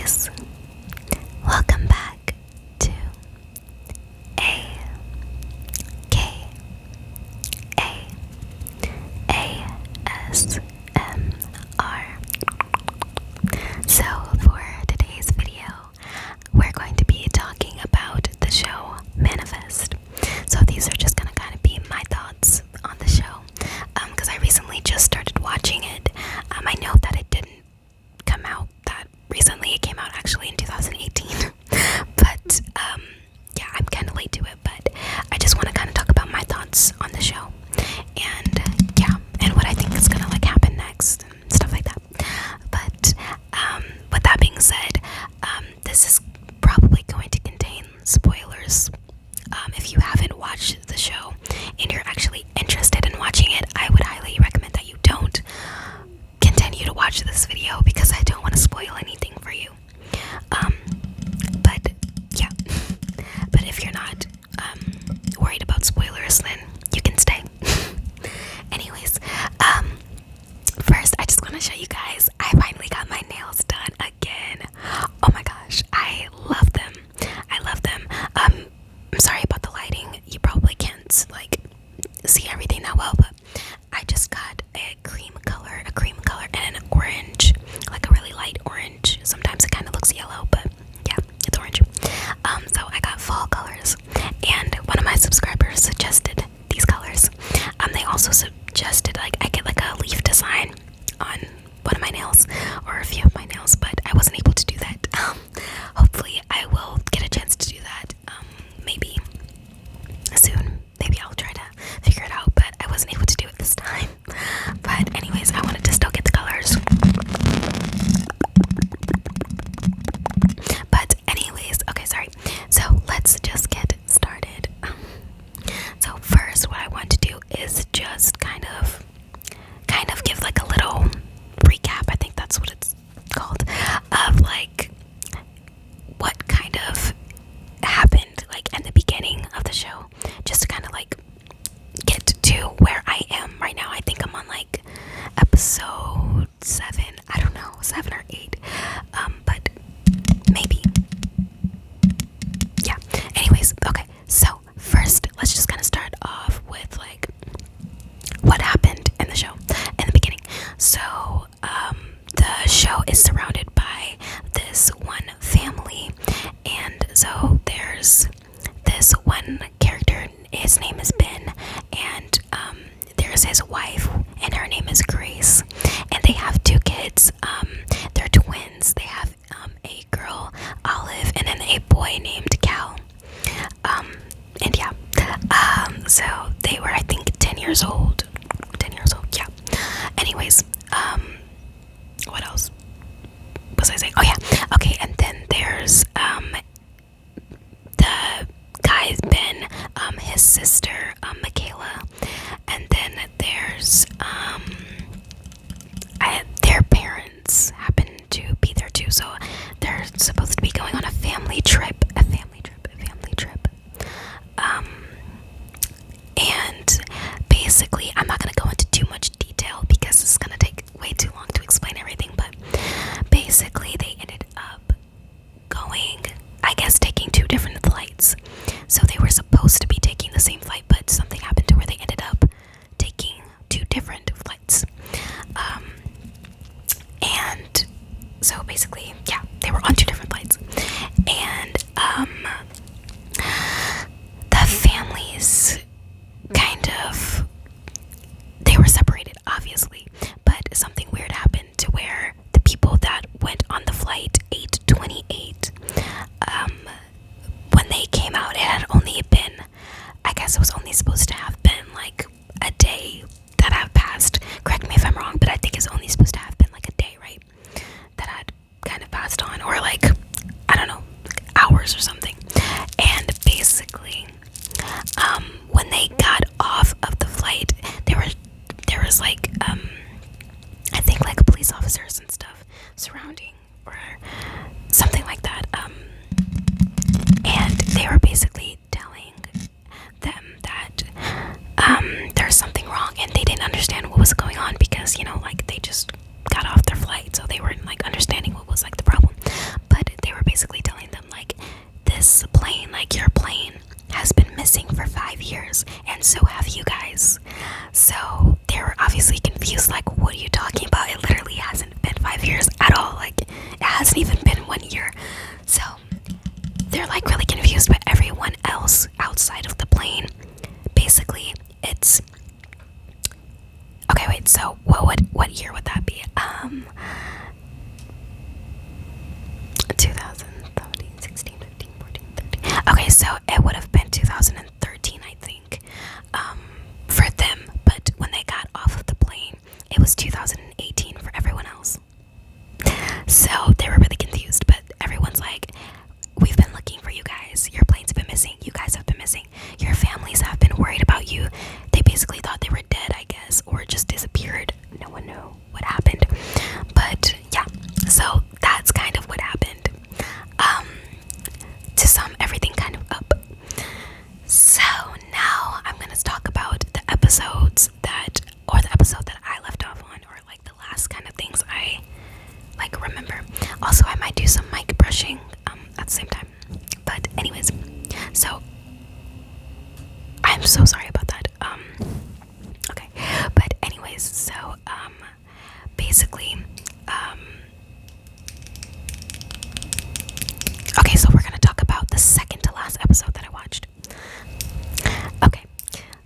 guys, welcome back to a.k.a. ASMR. So for today's video, we're going to be talking about the show Manifest. So these are just gonna kind of be my thoughts on the show, because I recently just started watching it. I know that it didn't come out that recently. It came out actually in 2018. But yeah, I'm kind of late to it, but I just want to kind of talk about my thoughts on the show, and yeah, and what I think is gonna like happen next and stuff like that. But with that being said, this is probably going to contain spoilers. If you haven't watched the show and you're actually interested in watching it, I would highly recommend that you don't continue to watch this video, because I don't want to spoil anything for you. But yeah, but if you're not worried about spoilers, then you can stay. Anyways, first I just want to show you guys, I finally got my nails done again. Oh my gosh, I love them. I love them. I'm sorry about the lighting. You probably can't like see everything that well, but I just got a cream color, and an orange, like a really light orange. Sometimes it kind of looks yellow, but yeah, it's orange. So I got fall colors, and one of my subscribers suggested these colors. They also suggested like I get like a leaf design on one of my nails, or a few of my nails, but I wasn't able to do that. Hopefully I will get a chance to do that maybe soon. Maybe I'll try to figure it out, but I wasn't able to do it this time. But anyways, I wanted to still get the colors. But anyways, okay, sorry. So let's just get started. So first, what I want to do is just kind of give like a little recap. I think that's what it's called, of like what kind of happened like in the beginning of the show, just to kind of like get to where I am right now. I think I'm on like episode 7. I don't know, 7 or 8. But maybe. Yeah. Anyways, okay. So first, let's just kind of start off with like what happened in the show in the beginning. So the show is surrounded by this one family, and so there's this one character. His name is Ben, and there's his wife, and her name is Grace, and they have 2 kids. They're twins. They have a girl, Olive, and then a boy named Cal. And yeah, so they were, I think, 10 years old. 10 years old, yeah. Anyways, what else was I saying? Oh yeah, okay. And then there's the guy Ben, his sister Michaela, and then there's their parents happen to be there too. So they're supposed to be going on a family trip. And basically, I'm not gonna go into too much detail because it's gonna take way too long to explain everything. But basically, they ended up going, I guess, taking 2 different flights. So they were supposed to be taking the same flight, but something happened to where they ended up taking 2 different flights. And so basically, yeah, they were on 2 different flights. And the families kind of, they were separated, obviously, but something weird happened to where the people that went on the flight 828, when they came out, it had only been, I guess it was only supposed to have been like a day that had passed. Correct me if I'm wrong, but I think it's only supposed to have been like a day, right? That had kind of passed on, or like, I don't know, like hours or something. And basically, when they got off of the flight, there was like, I think like police officers and stuff surrounding, or something like that. And they were basically telling them that there's something wrong, and they didn't understand what was going on because, you know, like they just got off their flight, so they weren't like understanding what was like the problem. But wait. So what year would that be? 2017, 16, 15, 14, 13. Okay, so it would have been 2013, I think, for them. But when they got off of the plane, it was 2018 for everyone else. So they were really confused, but everyone's like, we've been looking for you guys. Your planes have been missing. You guys have been missing. Your families have been worried about you. They basically thought they were dead, I guess, or just disappeared. No one knew what happened. But yeah, so that's kind of what happened. To sum everything kind of up. So now I'm gonna talk about the episodes the episode that I left off on, or like the last kind of things I like remember. Also, I might do some mic brushing at the same time. But anyways, so I'm so sorry about that. Okay, but anyways, so basically, okay, so we're gonna talk about the second to last episode that I watched. Okay,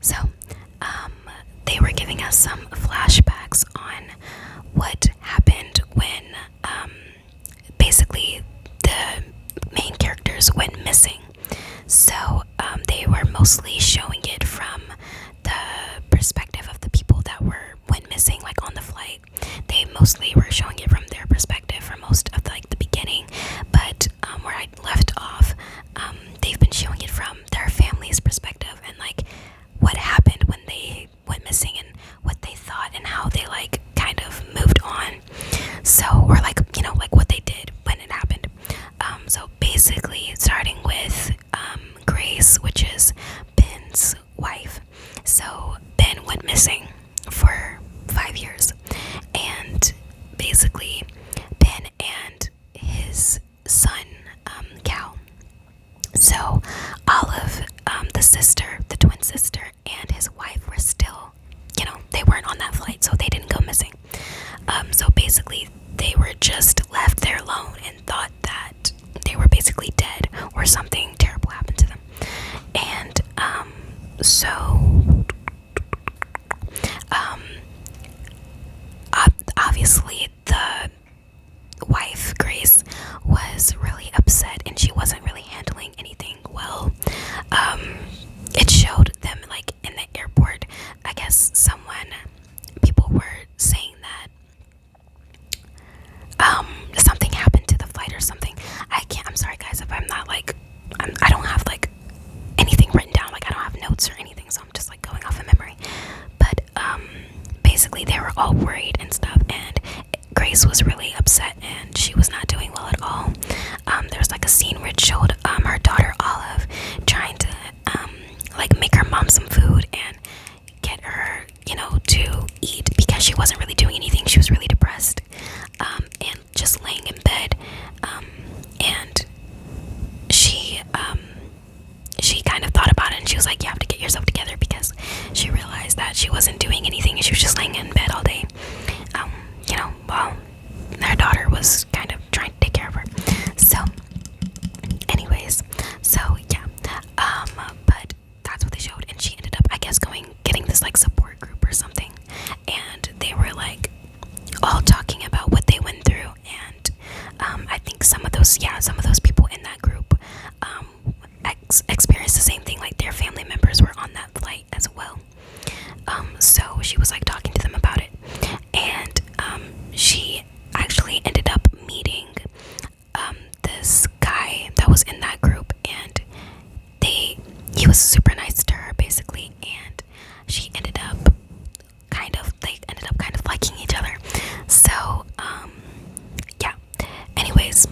so they were giving us some flashbacks on what happened when basically the main characters went missing. So they were mostly showing it from the perspective of the people that went missing, like on the flight. They mostly were showing it from their perspective for most of the beginning, but where I left off, they've been showing it from their family's perspective, and like what happened when they went missing, and what they thought, and how they like kind of moved on. So, or like, you know, like what they did when it happened. So basically, starting with Grace, which is Ben's wife. So Ben went missing for 5 years, and basically Ben and his son, Cal. So Olive, the twin sister, and his wife were still, you know, they weren't on that flight, so they didn't go missing. So basically, they were just left there alone and thought that they were basically dead or something terrible happened to them. And so obviously the wife, Grace, was really upset, and she wasn't really handling anything well. It showed them like in the airport. I guess people were saying that something happened to the flight or something. I'm sorry guys if I'm not like, I don't have like anything written down, like I don't have notes or anything, so I'm just like going off of memory. But basically they were all worried and stuff, and Grace was really upset and she was not doing well at all. There was like a scene where it showed her daughter Olive trying to like make her mom some food and get her, you know, to eat, because she wasn't really doing anything. She was really depressed, and just laying in bed, and she kind of thought about it, and she was like, you have to get yourself together, because she realized that she wasn't doing anything and she was just laying in bed all day, you know, while her daughter was kind of trying to take care of her. So anyways, so yeah, but that's what they showed, and she ended up, I guess, getting this like support group or something, and they were like all talking about what they went through, and I think some of those people in that group experienced the same thing, like their family members were on that flight as well. So she was like talking to them about it, and she actually ended up meeting this guy that was in that group, and he was super nice to her basically, and she ended up kind of liking each other. So yeah, anyways,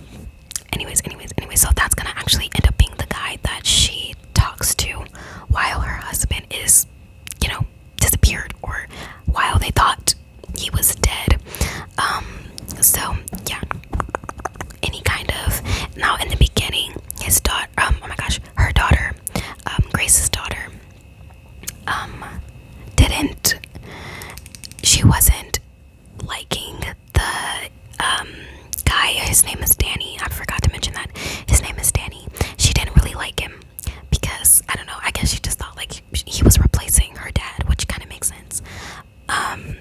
so that's gonna actually end up being the guy that she talks to while her husband is, you know, disappeared, or while they thought he was dead. So yeah, now in the beginning, his daughter, her daughter, Grace's daughter, she wasn't liking the guy. His name is Danny. I forgot to mention that. His name is Danny. She didn't really like him because, I don't know, I guess she just thought like he was replacing her dad, which kind of makes sense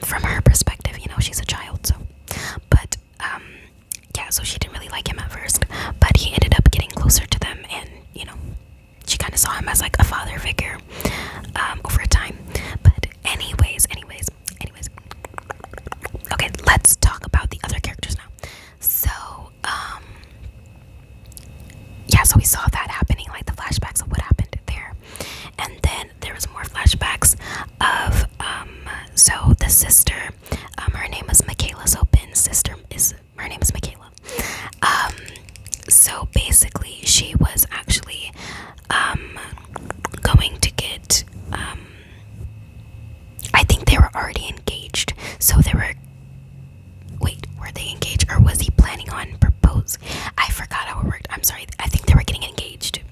from was actually going to get I think they were already engaged. So they were were they engaged, or was he planning on propose? I forgot how it worked. I'm sorry. I think they were getting engaged.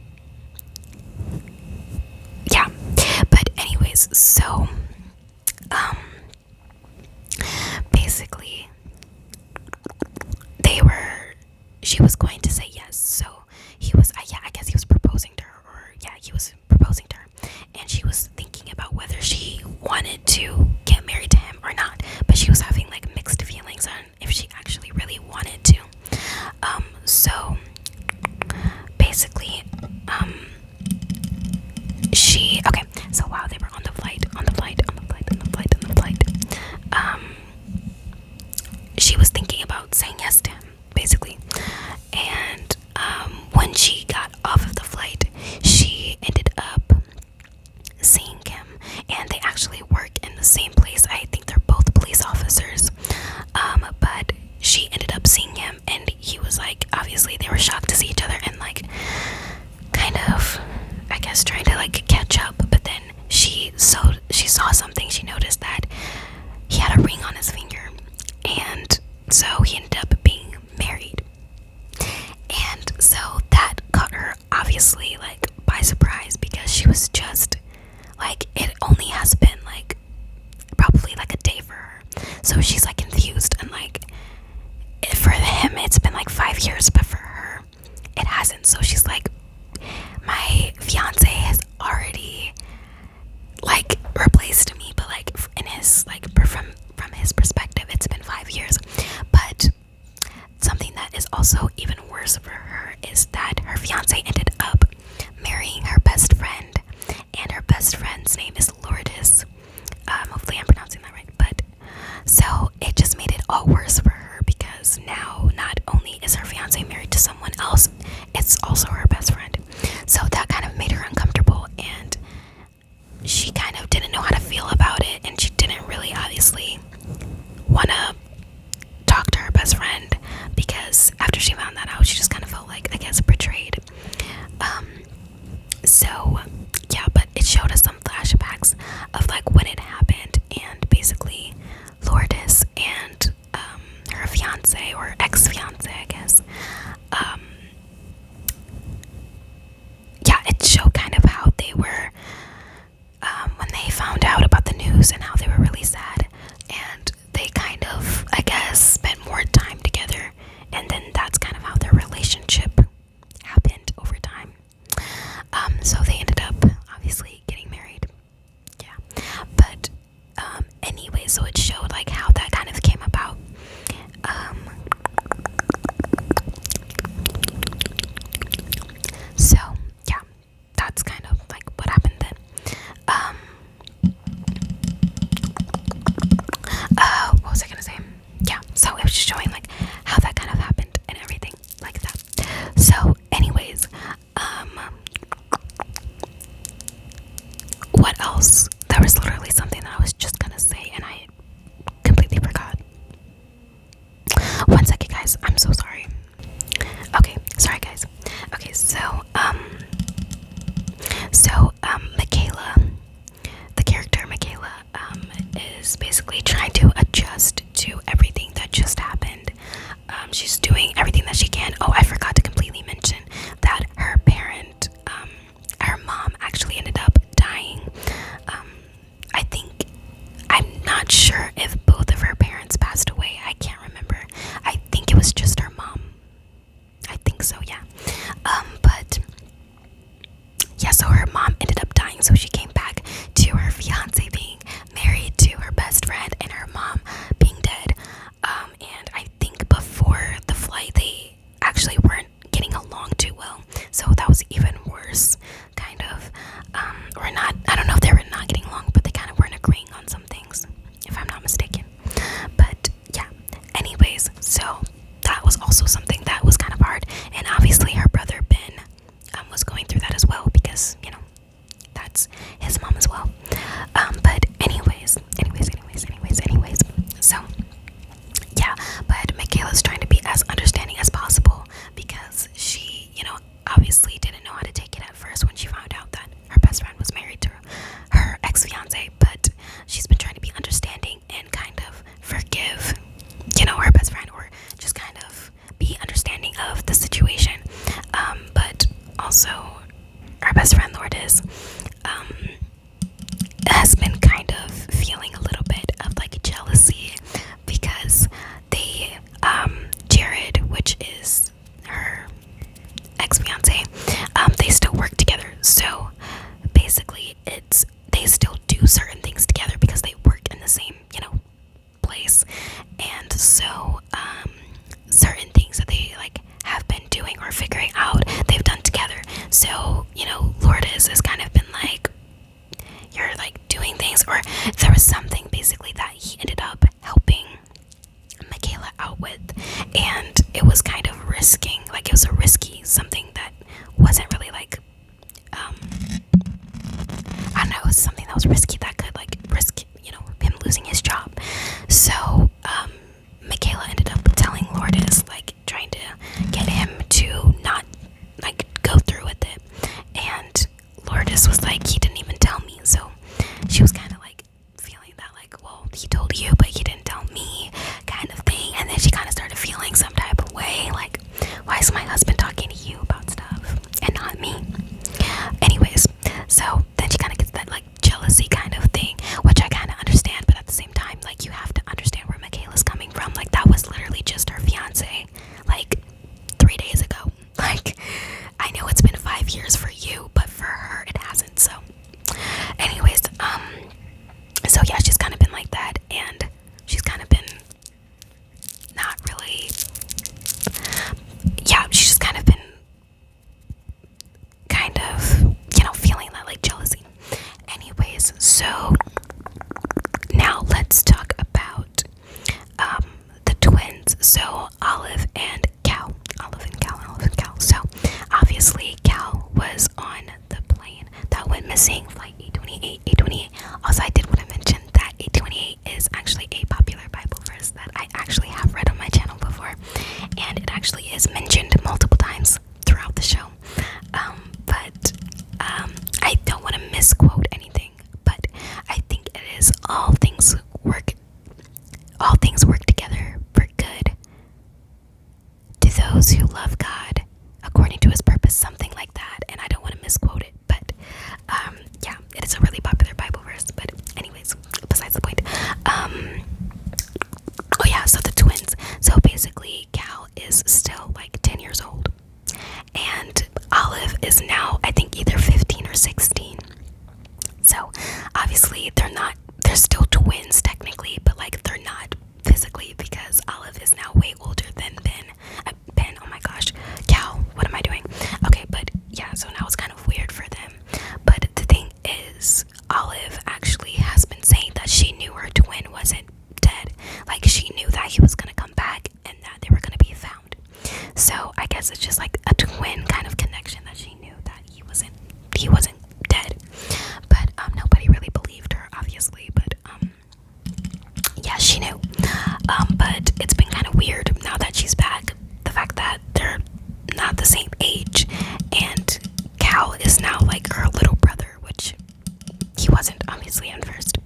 Yeah. But anyways, so basically she was going to say yes. So he was yeah, I guess he was proposing to her, or yeah, he was proposing to her. And she was thinking about whether she wanted to get married to him or not. But she was having like mixed feelings on if she actually really wanted to. So basically, so while they were on the flight, she was thinking about saying yes to him, basically. And when she got off of the flight, she ended up seeing him, and they actually work in the same place. I think they're both police officers. But she ended up seeing him, and he was like, obviously they were shocked to see each other, and like kind of, I guess, trying to like catch up. But then she saw something. She noticed that he had a ring on his finger, and so he ended up being married. And so that caught her obviously like by surprise, because she was just like, it only has been like probably like a day for her. So she's like confused, and like for him it's been like 5 years, but for her it hasn't. So she's like, my fiance has already like replaced me, but like in his like from his perspective it's been 5 years. But something that is also even worse for her is that her fiance ended up marrying her best friend, and her best friend's name is Lourdes. Hopefully I'm pronouncing that right. But so it just made it all worse for her, because now not only is her fiance married to someone else, it's also her best friend. So that kind of made her uncomfortable, and she kind of didn't know how to feel about it, and she didn't really obviously want to talk to her best friend, because after she found that out, she just kind of felt like, I guess, betrayed. So yeah, but it showed us some flashbacks of like when it happened, and basically Lourdes and her fiance, or ex-fiance, I guess, yeah, it showed kind of how they were when they found out about the news, and how they were really sad, and they kind of, I guess, spent more time together, and then that's kind of how their relationship happened over time. So they ended up obviously getting married. Yeah. But anyway, so it showed like how that kind of came about. So yeah, that's kind of like what happened then. What was I gonna say? Yeah, so it was just showing like how that kind of happened and everything like that. So anyways, what else? There was literally something that I was just gonna say, and I completely forgot. One second, guys. I'm so sorry. Okay, sorry, guys. Okay, so Michaela, the character Michaela, is basically trying to adjust to everything that just happened. She's doing everything that she can. Oh, I forgot to completely mention that her parent, her mom, actually ended up dying. I think, I'm not sure if both of her parents passed away. I can't remember. I think it was just her mom. I think so, yeah. But yeah, so her mom ended up dying, so she came back to her fiance being married to her best friend, and her mom being dead. And I think before the flight they actually weren't getting along too well, so that was even worse, kind of. Or not, I don't know if they were not getting along, but they kind of weren't agreeing on some things, if I'm not mistaken. But yeah, anyways, so that was also something that was kind of hard. And obviously her brother Ben was going through that as well, because you know, that's his mom as well. But anyways, so yeah, but Michaela's trying to be as understanding as possible, because she, you know, obviously didn't And so certain things that they like have been doing or figuring out, they've done together. So Lourdes has kind of been like, you're like doing things, or there was something basically that he ended up helping Michaela out with, and it was kind of risking, like it was a risky something that wasn't really like I don't know, it was something that was risky that could like risk him losing his job. So Michaela ended up telling Lourdes, like trying to get him to not like go through with it, and Lourdes was like, he didn't even tell me. So she was kind of like feeling that like, well, he told you but he didn't tell me, kind of thing. And then she kind of started feeling some type of way, like, why is my husband talking to you about stuff and not me? Anyways, so then she kind of gets that like jealousy kind of thing, which I kind of understand, but at the same time, like, you have to understand where Michaela's coming from. Like, that was literally just her fiance like 3 days ago. Like, I know it's been 5 years for you, but for her it hasn't. So anyways, so yeah, she's kind of been like that, and she's kind of been not really, yeah, she's just kind of been kind of feeling that like jealousy. Anyways, so now let's talk about the twins. So Olive and Cal. So obviously Cal was on the plane that went missing, flight 828. Also, I did want to mention that 828 is actually a popular Bible verse that I actually have read on my channel before, and it actually is mentioned multiple times throughout the show. But I don't want to misquote anything, but I think it is all things work together for good to those who love God according to his purpose, something like that. And I don't want to misquote it, but yeah, it is a really popular Bible verse. But anyways, besides the point. Oh yeah, so the twins. So basically Cal is still like 10 years old, and Olive is now, I think, either 15 or 16. So obviously they're still twins technically, but like they're not physically, because Olive is now way older than Ben, oh my gosh, Cal, what am I doing? Okay, but yeah, so now it's kind of weird for them. But the thing is, Olive actually has been saying that she knew her twin wasn't dead. Like, she knew that he was gonna come back and that they were gonna be found. So I guess it's just like a twin kind of connection, that she knew that he wasn't dead. But nobody really believed her, obviously. But yeah, she knew. But it's been kind of weird now that she's back, the fact that they're not the same age, and Cal is now like her little brother, which he wasn't obviously at first.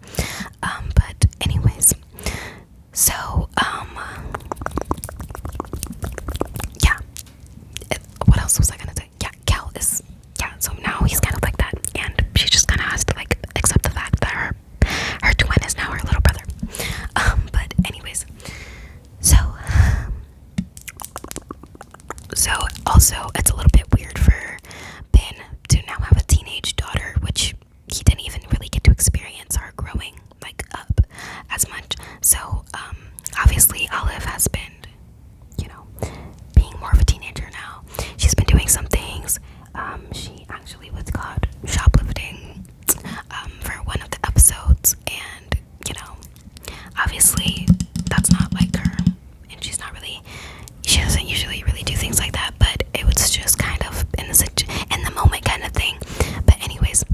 But anyways, so yeah, what else was I gonna say? Yeah, Cal is, yeah, so now he's kind of like that, and she just kind of has to like accept the fact that her twin is now her little brother. But anyways, so also it's a little bit weird for Ben to now have a teenage daughter, which he didn't even really get to experience her growing like up as much. So obviously Olive has been, being more of a teenager now. She's been doing some things. She actually was caught shoplifting for one of the episodes, and obviously that's not like her, and she doesn't usually really do things like that, but it was just kind of in the moment kind of thing. But anyways,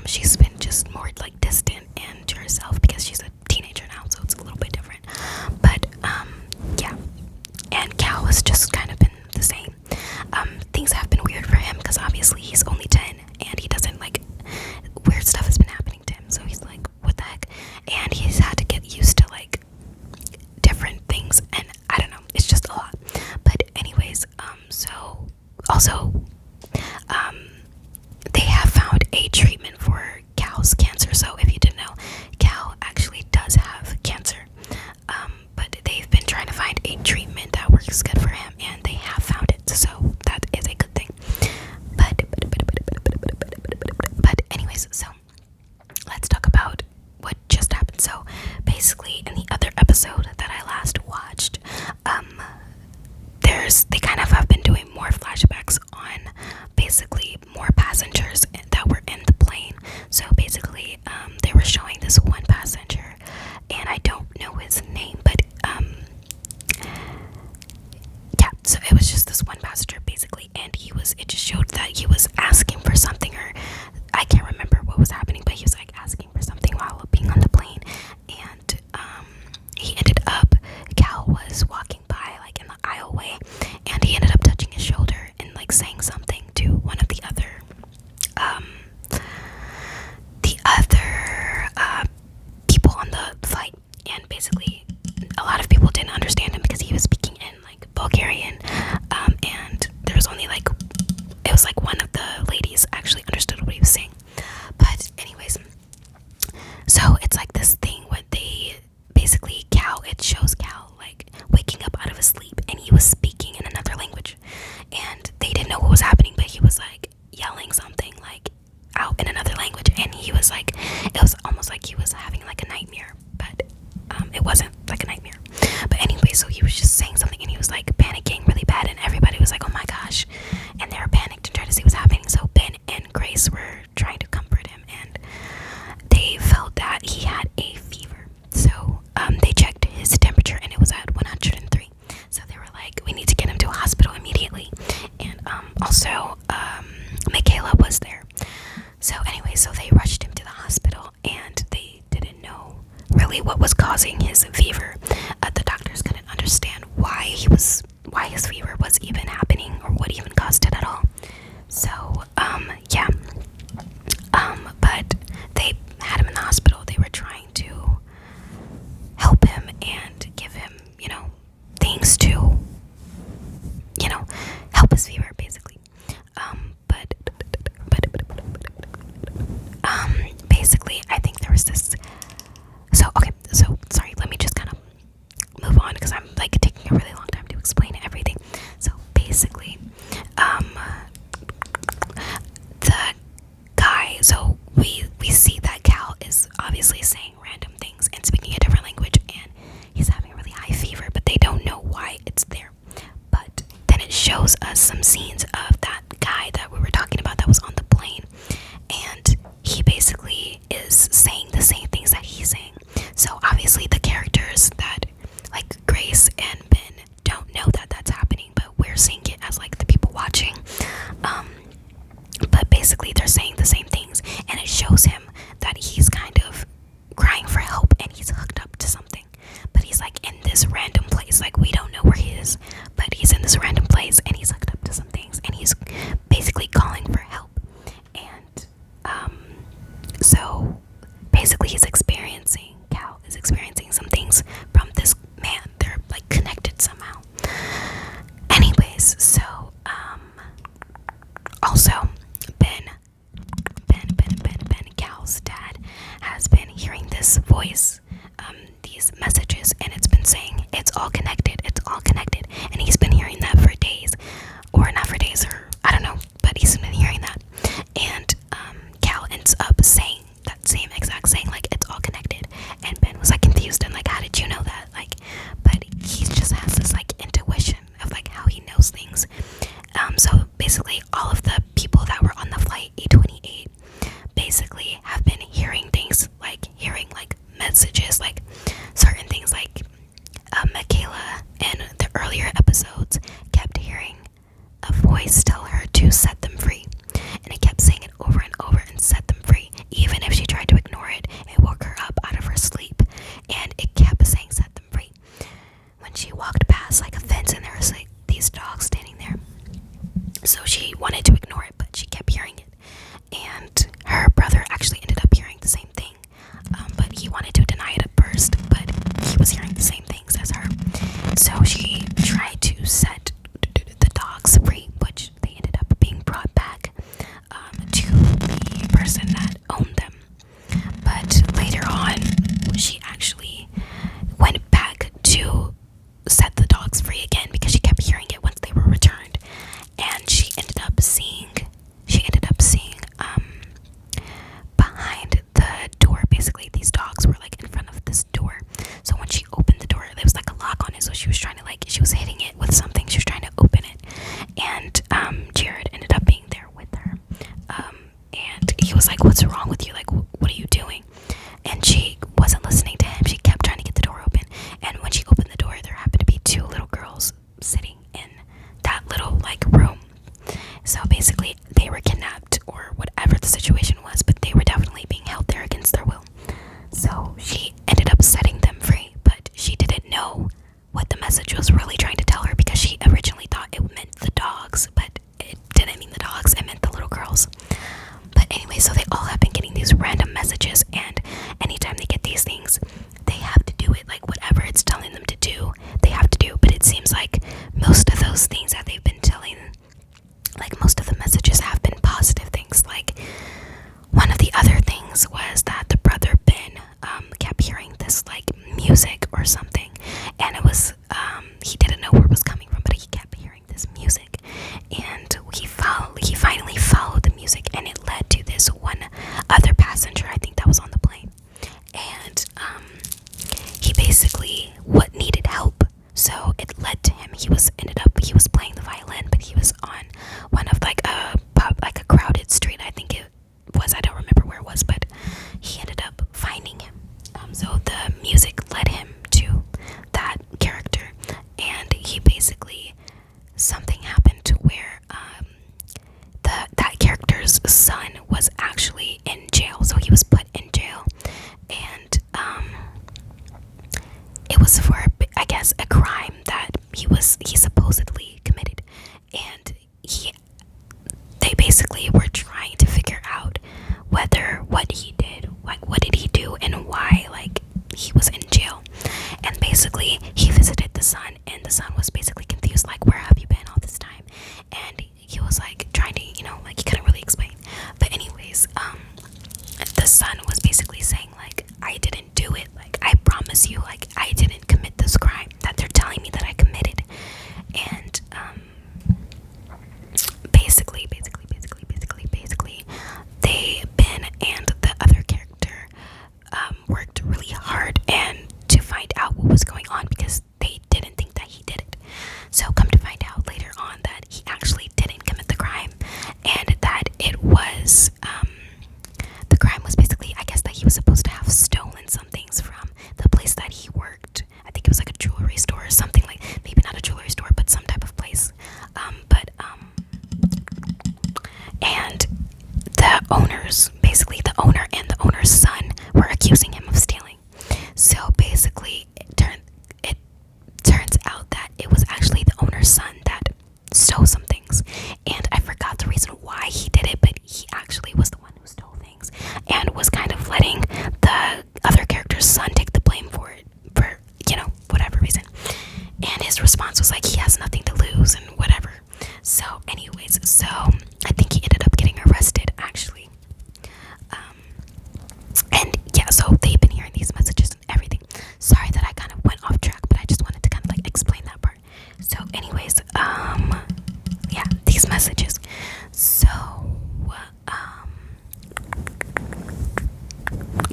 she's been just more like distant and to herself, because she's a teenager now, so it's a little bit different. But episode that I last watched, they kind of have been doing more flashbacks on basically more passengers that were in the plane. So basically, they were showing this one passenger, and I don't know his name, but yeah, so it was just this one passenger basically, and it just showed that he was asking for something, or I can't remember what was happening, but he was like asking for something while being on the plane, and he ended up, Cal was walking by like in the aisleway, and he ended up touching his shoulder and like saying something to one of um the other people on the flight, and basically a lot of people didn't understand him because he was speaking in like Bulgarian, and there was only like, it was like one of the ladies actually understood what he was saying. But anyways, so it's like this thing where they basically it shows Cal like waking up out of his sleep, and he was speaking in another language, and they didn't know what was happening, but he was like yelling something like out in another language, and he was like, it was almost like he was having like a nightmare, but it wasn't like a nightmare. But anyway, so he was just saying something, and he was like panicking really bad, and everybody was like, oh my gosh, and they were panicked and trying to see what's happening. So Ben and Grace were trying to comfort him, and they felt that he had a fever. So they checked his temperature, and it was at 103. So they were like, we need to get him to a hospital immediately. And also Michaela was there. So anyway, so they rushed him to the hospital, and they didn't know really what was causing his fever. The doctors couldn't understand why his fever was even happening, or what even caused it at all. So yeah, but they had him in the hospital. They were trying to help him and give him, things to, help his fever basically. But basically, I think there was this. So okay, so sorry. Let me just kind of move on, because I'm like taking a really long time to explain everything. So basically, the guy. So we see that Cal is obviously saying random things and speaking a different language, and he's having a really high fever, but they don't know why it's there. But then it shows us some scenes of that guy that we were talking about that was on the plane, and he basically is saying the same things that he's saying. So obviously the characters that like Grace and Ben don't know that that's happening, but we're seeing it as like the people watching. But basically they're saying the same things, and it shows him that he's kind of crying for help, and he's hooked up to something, but he's like in this random place. Like, we don't know where he is, but he's in this random place, and he's hooked up to some things, and he's basically calling for help. And so basically Cal is experiencing some things from this man. They're like connected somehow. Anyways, so also Ben, Cal's dad, has been hearing this voice, these messages, and it's been saying it's all connected, and he's been hearing that for days, or not for days, or I don't know, but he's been hearing that. And Cal ends up saying that same exact saying, like, it's all connected, and Ben was like confused and like, how did you know that? Like, but he just has this like intuition of like how he knows things. So basically all of the people that were on the flight A28 basically have been hearing things, like hearing like messages, like certain things, like Michaela in the earlier episodes kept hearing a voice tell her to set them free, and it kept saying it over and over, and set them free. Even if she tried to ignore it, it woke her up out of her sleep, and it kept saying set them free. When she walked past like a fence, and there was like these dogs standing there, so she wanted to ignore it, but she kept hearing it. And her brother actually ended up hearing the same thing, but he wanted to deny it at first, but he was hearing the same things as her. So she tried to set the dogs free, which they ended up being brought back to the person that owned them. But later on, she actually went back to set the dogs free again, because she kept hearing it once they were returned. And she ended up seeing behind the door, basically these dogs were like in front of this door. So when she opened he supposedly committed, and they basically were trying to figure out whether what he did, like what did he do and why, like he was in jail. And basically he visited the son, and the son was basically confused, like, where have you been all this time? And he was like trying to, like he couldn't really explain. But anyways, the son was basically saying, like, I didn't do it, like I promise you, like I didn't commit this crime that they're telling me that I committed. And basically they, Ben and the other character, worked really hard and to find out what was going on, because they didn't think that he did it. So come to find out later on that he actually didn't commit the crime, and that it was the crime was basically, I guess, that he was supposed to have stolen some things from the place that he worked. I think it was like a jewelry store or something, like maybe not a jewelry store but some type of place. And the owners, basically the owner and the owner's son, were accusing him of stealing. So basically it turns out that it was actually the owner's son that stole some things. And I forgot the reason why he did it, but he actually was the one who stole things and was kind of letting the other character's son take the blame for it, for whatever reason. And his response was like he has nothing to lose and whatever. So anyways, so I think he ended up getting arrested actually. And yeah, so they've been hearing these messages and everything. Sorry that I kind of went off track, but I just wanted to kind of like explain that part. So anyways, yeah, these messages. So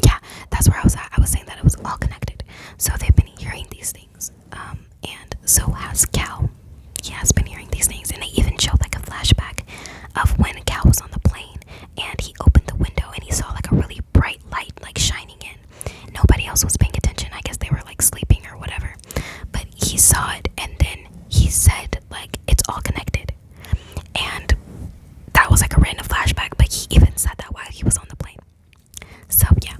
yeah, that's where I was at. I was saying that it was all connected. So they've been hearing these things. And so has Cal. He has been hearing these things, and they even showed like a flashback of when Cal was on the plane and he opened the window and he saw like a really bright light like shining in. Nobody else was paying attention. I guess they were like sleeping or whatever. But he saw it, and then he said like it's all connected. And that was like a random flashback, but he even said that while he was on the plane. So yeah.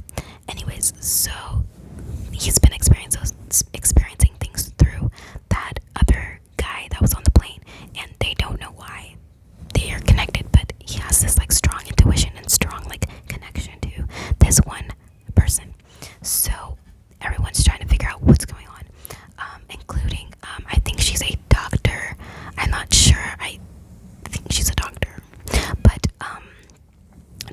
Anyways, so he's been experiencing things through that other guy that was on the plane, and they don't know why they are connected, but he has this like strong intuition and strong like connection to this one person. So everyone's trying to figure out what's going on, including I think she's a doctor. I'm not sure. I think she's a doctor, but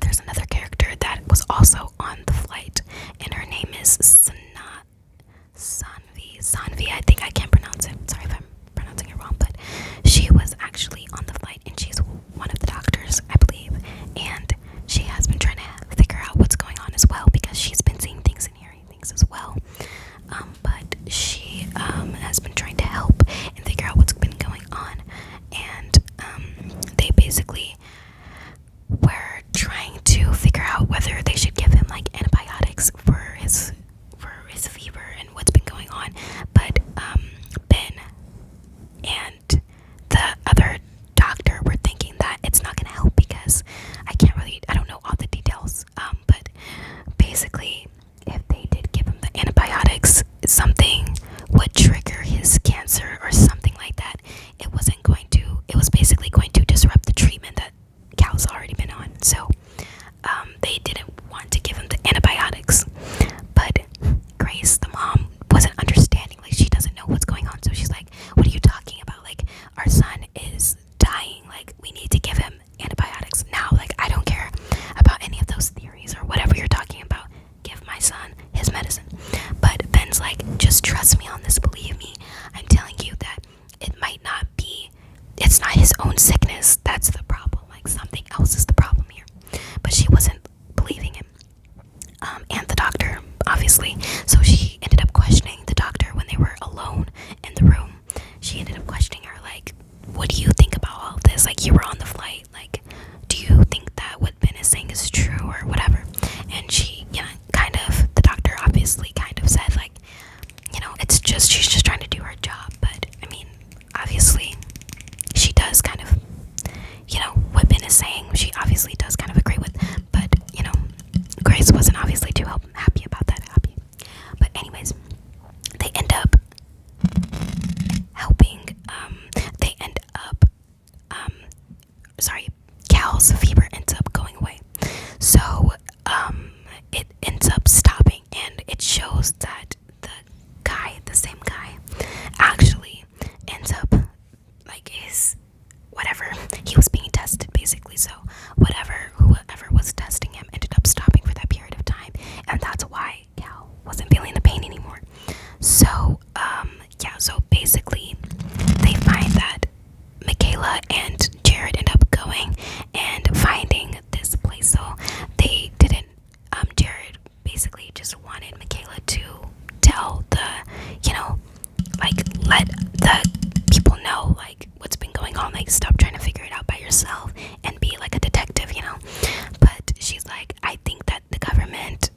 there's another character that was also on the flight, and her name is Sanvi. I think I can't pronounce it. Sorry if I'm pronouncing it wrong, but she was actually on the flight, and she's one of the doctors, I believe, and she has been trying to figure out what's going on as well, because she's been seeing things and hearing things as well. But she has been trying to help and figure out what's been going on, and they basically were trying to figure out whether they should give him like antibiotics for his fever and what's been going on. But Ben and the other doctor were thinking that it's not going to help, because I don't know all the details, but basically if they did give him the antibiotics, something would trigger his cancer or something like that. It was basically going to disrupt the treatment that Cal's already been on. So they didn't want to give him the antibiotics, but Grace, the mom, wasn't understanding. Like, she doesn't know what's going on, so she's like, what are you talking about? Like, our son is dying, like we need to give him antibiotics now. Like, I don't care about any of those theories or whatever you're talking about. Give my son his medicine. But Ben's like, just trust me on this, believe me. I'm telling you that it's not his own sickness that's the problem, like something else is the problem here. But she wasn't believing him, and the doctor, obviously. So she ended up questioning the doctor when they were alone in the room. She ended up questioning her, like, what do you think about all of this? Like, you were on the flight, like, do you think that what Ben is saying is true or whatever? And she, the doctor obviously kind of said, like, she's just trying to do her job. But I mean, obviously she does kind of, what Ben is saying, she obviously does kind of agree with. But Grace wasn't obviously too happy about that. But anyways, they end up helping let the people know like what's been going on. Like, stop trying to figure it out by yourself and be like a detective, you know. But she's like, I think that the government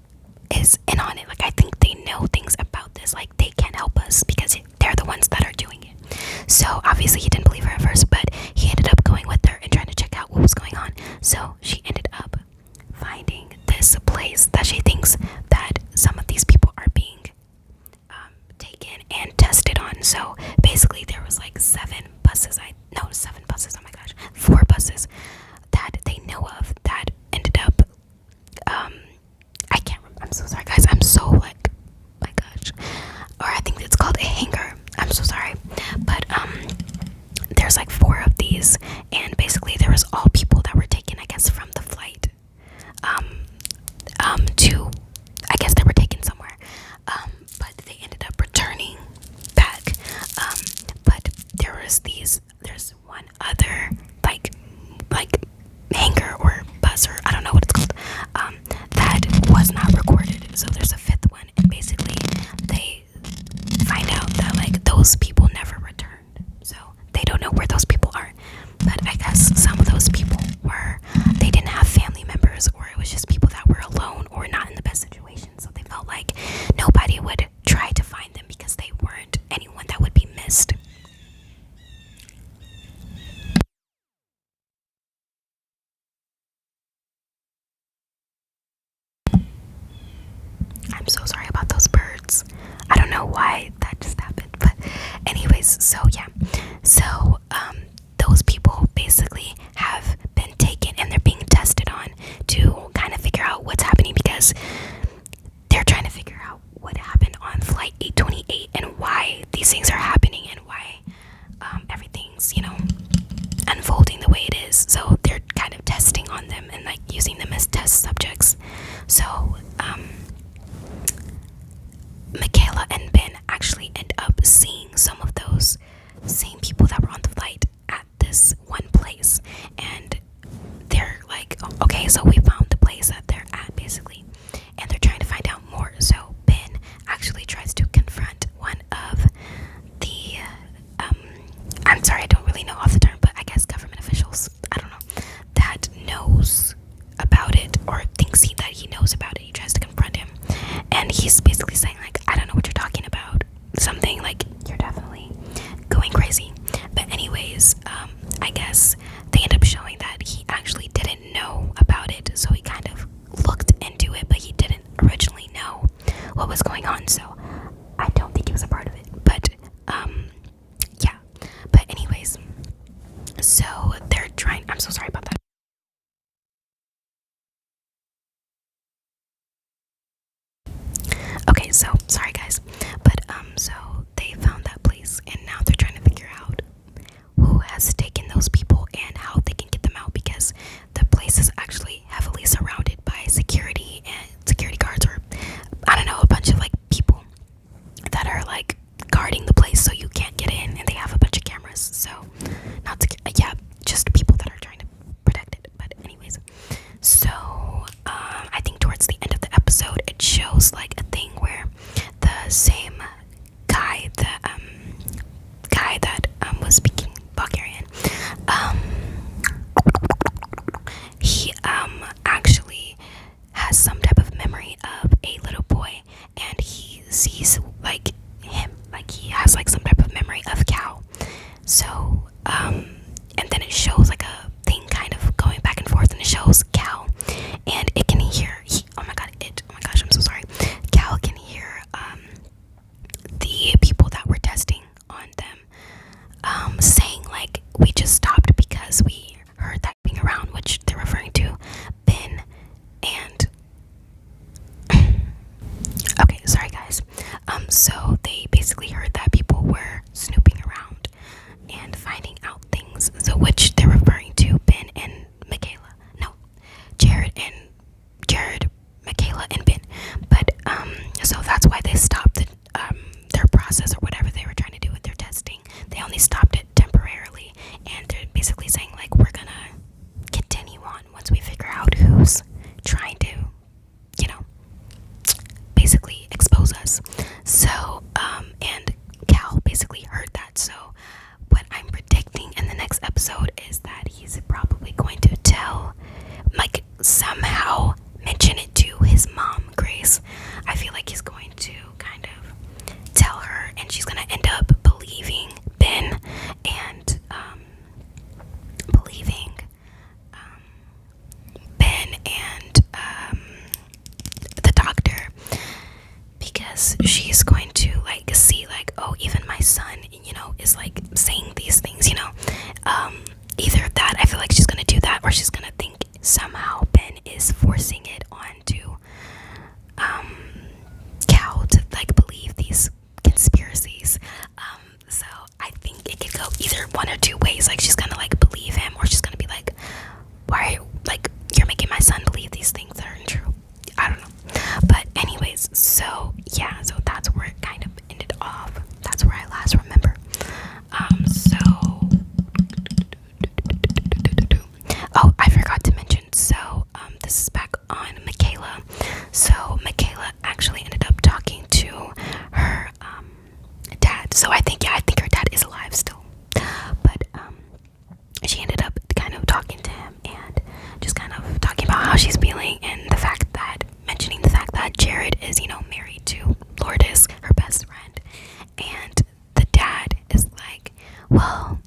is in on it. Like, I think they know things about this. Like, they can't help us because they're the ones that are doing it. So obviously he didn't believe her at first, but he ended up going with her and trying to check out what was going on. So she ended up finding this place that she thinks that some of these people are being taken and tested on. So basically there was like 7 buses, oh my gosh, 4 buses that they know of that ended up I can't remember. I'm so sorry, guys. I'm so like, my gosh. Or I think it's called a hangar. I'm so sorry. But there's like 4 of these, and basically there was all people that were taken, I guess, from the flight. To, I guess they were taken somewhere. But they ended up returning back. But there's one other like hangar or bus, or I don't know what it's called, that was not recorded. So there's a 5th one, and basically they find out that like those people never returned. So they don't know where those people are. But I guess some of those people they didn't have family members, or it was just people that were alone or not in the best situation. So they felt like nobody would try to find them because they weren't anyone that would be missed. I'm so sorry about those birds. I don't know why that just happened, but anyways, so yeah. So those people basically have been taken and they're being tested on to kind of figure out what's happening, because they're trying to figure out what happened on flight 828 and why these things are happening and why everything's, you know, unfolding the way it is. So they're kind of testing on them and like using them as test subjects. So Michaela and Ben actually end up seeing some of those same people that were on the flight at this one place, and they're like, okay, so we found the place that they're at basically, and they're trying to find out more. So Ben actually tries to confront one of the I'm sorry, I don't really know off the term, but I guess government officials, I don't know, that knows about it or thinks that he knows about it. He tries to confront him, and he's basically saying like, I don't know what you're talking about, something like, you're definitely going crazy. But anyways, I guess they end up showing that he actually didn't know about it. So he kind of looked into it, but he didn't originally know what was going on. So I don't think he was a part of it. But yeah. But anyways, so they're trying. I'm so sorry about that. Okay, so sorry guys, but so they found that place, and now they're trying to figure out who has taken those people and how they can get them out, because the place is actually heavily surrounded by security and security guards, or I don't know, a bunch of like people. is like saying these things, you know. Either that, I feel like she's gonna do that, or she's gonna think somehow Ben is forcing it onto Cal to like believe these conspiracies. So I think it could go either one or two ways. Like she's gonna like believe him, or she's gonna be like, why, like, you're making my son believe these things that aren't true. I don't know. But anyways, so yeah, so that's where it kind of ended off. That's where I last remember. So oh, I forgot to mention, so this is back on Michaela. So Michaela actually ended up talking to her dad. So I think her dad is alive still. But she ended up kind of talking to him and just kind of talking about how she's feeling, and mentioning the fact that Jared is, you know, married to Lourdes, her best friend. And the dad is like, well,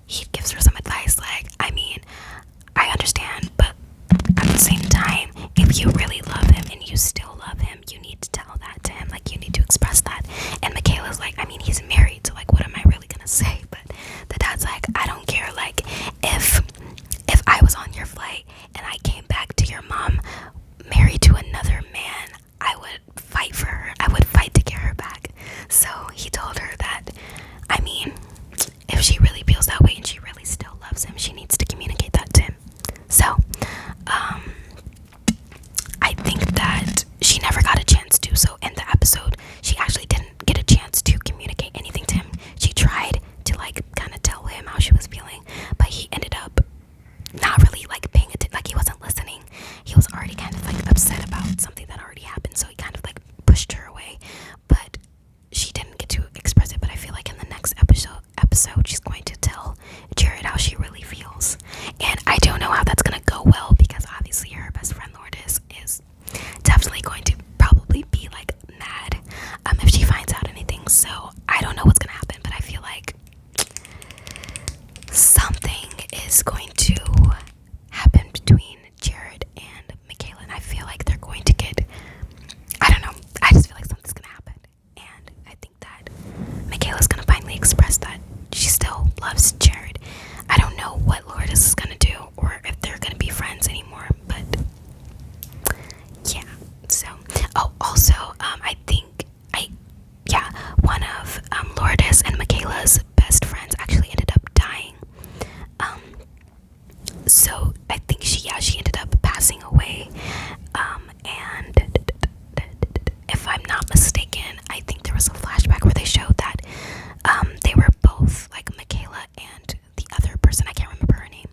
he gives her some advice like, I mean, I understand, but at the same time, if you really love him and you still love him, you need to tell that to him. Like, you need to express that. And Michaela's like, I mean, he's married, so like, what am I really gonna say? But the dad's like, I don't care. Like, if I was on your flight and I came back to your mom married to another man, I would fight for her. I would fight to get her back. So he told her that, I mean, if she really feels that way and she really still loves him, she needs to communicate that to him. So, I think that she never got a chance to. So in the episode, she actually didn't get a chance to communicate anything to him. She tried to like kind of tell him how she was feeling, but he ended up not really like paying attention. Like, he wasn't listening. He was already kind of like upset about something that already happened, so he kind of like pushed her away. But she didn't get to express it. But I feel like in the next episode she's going to tell Jared how she really feels, and I don't know how that's gonna go well, because obviously her best friend Lourdes is definitely going to probably be like mad if she finds out anything. So I don't know what's gonna happen, but I feel like something is going to happen between Jared and Michaela, and I feel like they're going to get, I don't know, I just feel like something's gonna happen. And I think that Michaela's gonna finally express that she still loves Jared. I don't know what Lourdes is gonna do, or if they're gonna be friends anymore, but yeah. So, oh, also, I think one of Lourdes and Michaela's best friends actually ended up dying. So I think she ended up passing away. And if I'm not mistaken, I think there was a flashback where they showed that they were both, like Michaela and the other person, I can't remember her name.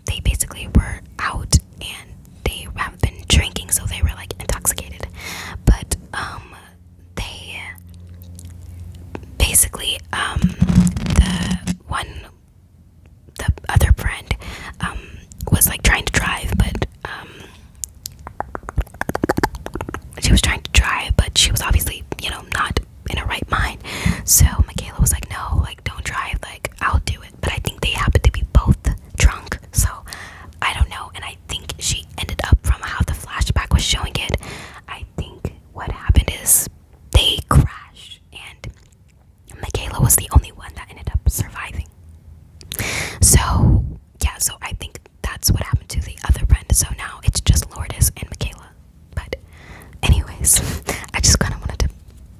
They basically were out and they have been drinking, so they were like intoxicated. But they basically the other friend was like trying to drive, but she was trying to drive, but she was obviously, you know, not in her right mind. So Michaela was like, no, like, don't drive, like, I'll do it. But I think they happened to be both drunk, so I don't know. And I think she ended up, from how the flashback was showing it, I think what happened is they crashed and Michaela was the only one that ended up surviving. So yeah, so I think that's what happened to the other friend. So now it's just Lourdes and Michaela. But anyways, I just kind of wanted to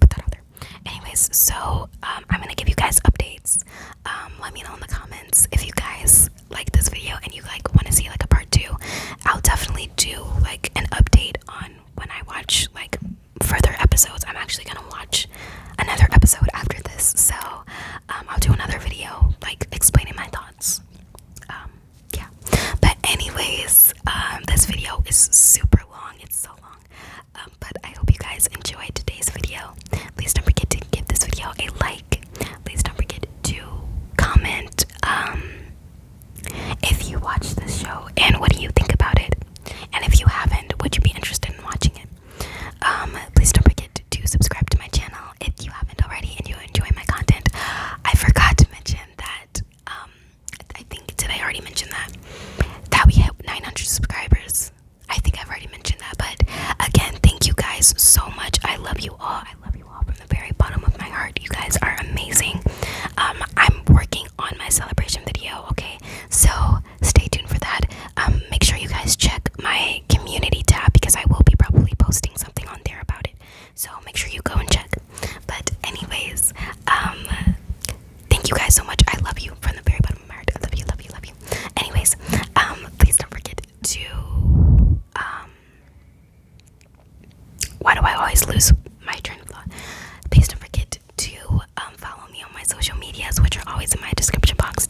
put that out there. Anyways, so I'm gonna give you guys updates. Let me know in the comments if you guys like this video and you like want to see like a part 2. I'll definitely do like an update on when I watch like further episodes. I'm actually gonna watch another episode after this, so I'll do another video like explaining my thoughts. Yeah, but anyways, this video is super long. It's so long, but I hope you guys enjoyed today's video. Please don't forget to give this video a like. Please don't forget to comment guys so much. I love you from the very bottom of my heart. I love you, love you, love you. Anyways, please don't forget to why do I always lose my train of thought? Please don't forget to follow me on my social medias, which are always in my description box.